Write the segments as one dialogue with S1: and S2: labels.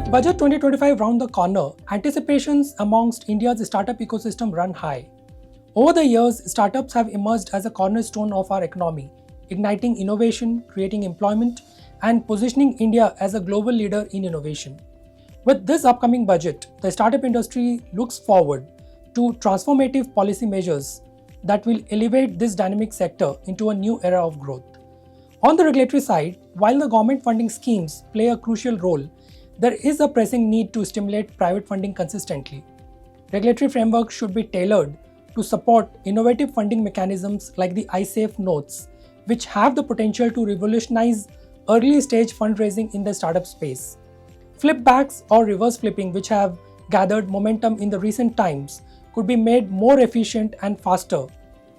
S1: With Budget 2025 round the corner, anticipations amongst India's startup ecosystem run high. Over the years, startups have emerged as a cornerstone of our economy, igniting innovation, creating employment, and positioning India as a global leader in innovation. With this upcoming budget, the startup industry looks forward to transformative policy measures that will elevate this dynamic sector into a new era of growth. On the regulatory side, while the government funding schemes play a crucial role, there is a pressing need to stimulate private funding consistently. Regulatory frameworks should be tailored to support innovative funding mechanisms like the iSafe notes, which have the potential to revolutionize early-stage fundraising in the startup space. Flipbacks or reverse flipping, which have gathered momentum in the recent times, could be made more efficient and faster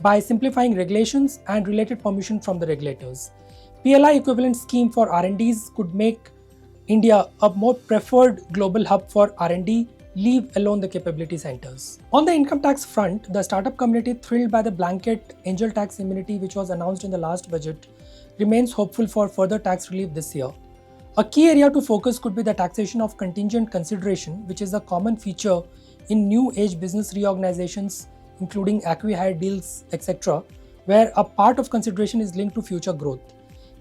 S1: by simplifying regulations and related permission from the regulators. PLI equivalent scheme for R&Ds could make India a more preferred global hub for R&D, leave alone the capability centers. On the income tax front, the startup community, thrilled by the blanket angel tax immunity which was announced in the last budget, remains hopeful for further tax relief this year. A key area to focus could be the taxation of contingent consideration, which is a common feature in new age business reorganizations, including acqui-hire deals, etc., where a part of consideration is linked to future growth.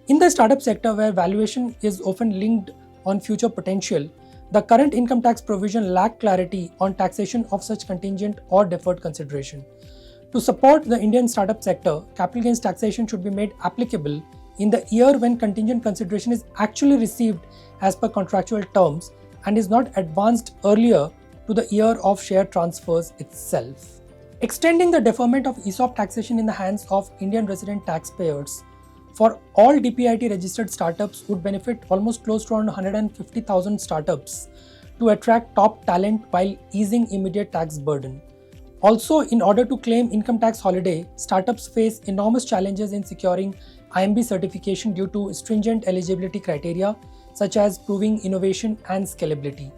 S1: In the startup sector, where valuation is often linked on future potential, the current income tax provision lack clarity on taxation of such contingent or deferred consideration. To support the Indian startup sector, capital gains taxation should be made applicable in the year when contingent consideration is actually received as per contractual terms and is not advanced earlier to the year of share transfers itself. Extending the deferment of ESOP taxation in the hands of Indian resident taxpayers for all DPIIT registered startups would benefit almost close to around 150,000 startups to attract top talent while easing immediate tax burden. Also, in order to claim income tax holiday, startups face enormous challenges in securing IMB certification due to stringent eligibility criteria such as proving innovation and scalability.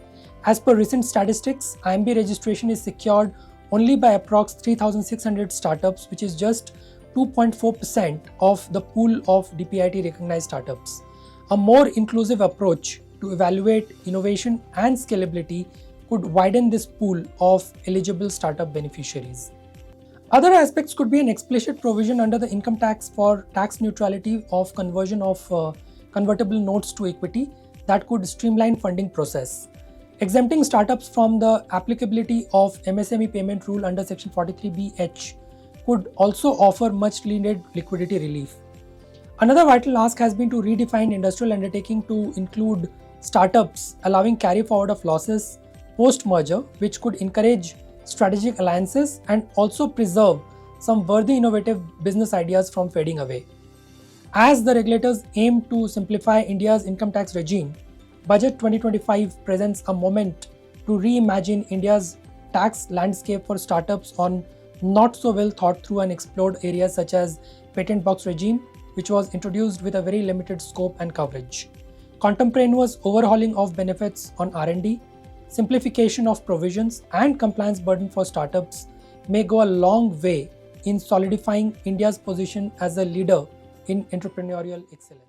S1: As per recent statistics, IMB registration is secured only by approx 3,600 startups, which is just 2.4% of the pool of DPIIT-recognized startups. A more inclusive approach to evaluate innovation and scalability could widen this pool of eligible startup beneficiaries. Other aspects could be an explicit provision under the income tax for tax neutrality of conversion of convertible notes to equity that could streamline funding process. Exempting startups from the applicability of MSME payment rule under Section 43BH could also offer much needed liquidity relief. Another vital ask has been to redefine industrial undertaking to include startups allowing carry forward of losses post-merger, which could encourage strategic alliances and also preserve some worthy innovative business ideas from fading away. As the regulators aim to simplify India's income tax regime, Budget 2025 presents a moment to reimagine India's tax landscape for startups on not so well thought through and explored areas such as patent box regime, which was introduced with a very limited scope and coverage. Contemporaneous overhauling of benefits on R&D, simplification of provisions and compliance burden for startups may go a long way in solidifying India's position as a leader in entrepreneurial excellence.